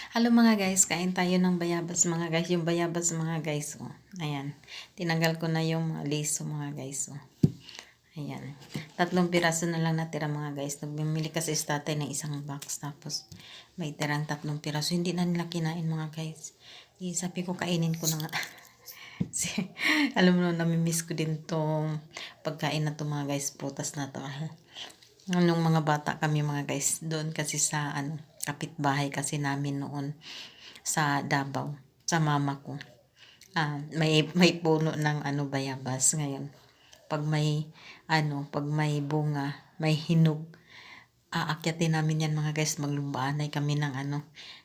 Hello mga guys, kain tayo ng bayabas mga guys. Yung bayabas mga guys, oh. Ayan. Tinanggal ko na yung mga liso mga guys, oh. Ayan. 3 piraso na lang natira mga guys. Nagbimili kasi sa tatay ng isang box. Tapos may tirang 3 piraso. Hindi na nila kinain mga guys. Sabi ko kainin ko na nga. Alam mo, namimiss ko din tong pagkain na to mga guys. Prutas na to. Nung mga bata kami mga guys, doon kasi sa kapitbahay kasi namin noon sa Davao, sa mama ko. May puno ng bayabas ngayon. Pag may bunga, may hinog, aakyatin namin yan mga guys, maglubaanay kami ng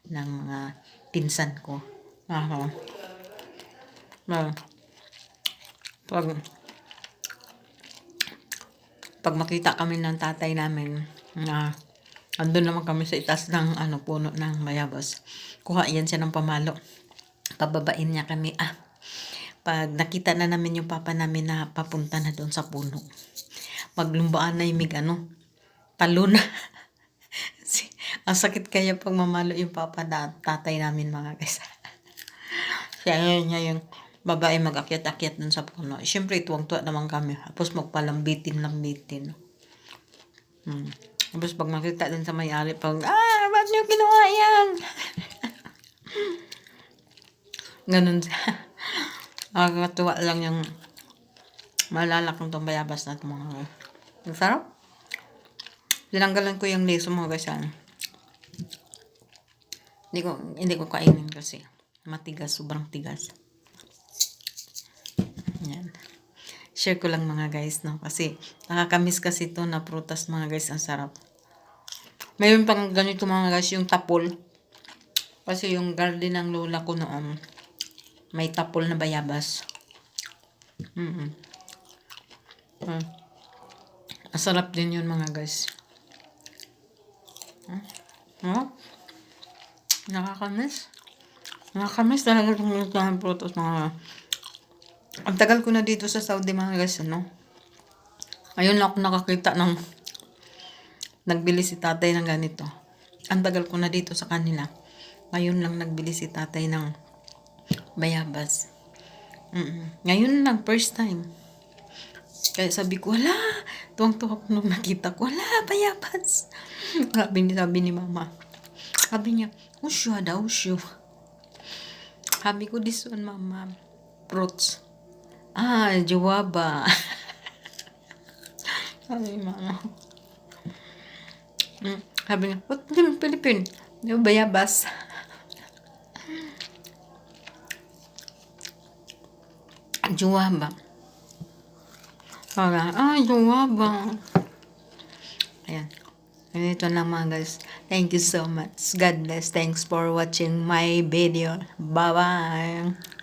ng mga pinsan ko. Pag pag makita kami ng tatay namin na andun naman kami sa itaas ng puno ng bayabas, kuha yan siya ng pamalo, pababain niya kami. Pag nakita na namin yung papa namin na papunta na doon sa puno, maglumbaan na yung talo na. Ang sakit kaya pag mamalo yung papa na tatay namin mga guys. Kaya niya yung babae mag-akyat-akyat dun sa puno. Siyempre, tuwang-tuwa naman kami. Tapos magpalambitin-lambitin. Tapos pag makita dun sa may-ari, ba't niyo ginawa yan? Ganun siya. Nakakatuwa lang yung malalak ng itong bayabas na ito mga guys. Ang sarap. Tinanggalan ko yung liso mga guys. Hindi ko kainin kasi matigas, sobrang tigas. Yan. Share ko lang mga guys, no? Kasi nakakamiss kasi ito na prutas mga guys, ang sarap. Mayroon pang ganito mga guys, yung tapol. Kasi yung garden ng lola ko noon, may tapol na bayabas. Masarap din yun mga guys. Nakakamiss. Nakakamiss talaga itong prutas mga. Ang tagal ko na dito sa Saudi mga guys, Ayun lang ako nakakita ng nagbili si tatay ng ganito. Ang tagal ko na dito sa kanila. Ngayon lang nagbili si tatay ng bayabas. Ngayon lang, first time. Kaya sabi ko, wala. Tuwang-tuwa ko nung nakita ko, wala, bayabas. Sabi ni mama. Sabi niya, usyo daw, usyo. Sabi ko, this one mama, fruits. Jawaba. Sabi mama. Sabi niya, what din Philippine? Yung bayabas. Jawaba. Jawaba. Ayan. Ganito lang mga guys. Thank you so much. God bless. Thanks for watching my video. Bye-bye.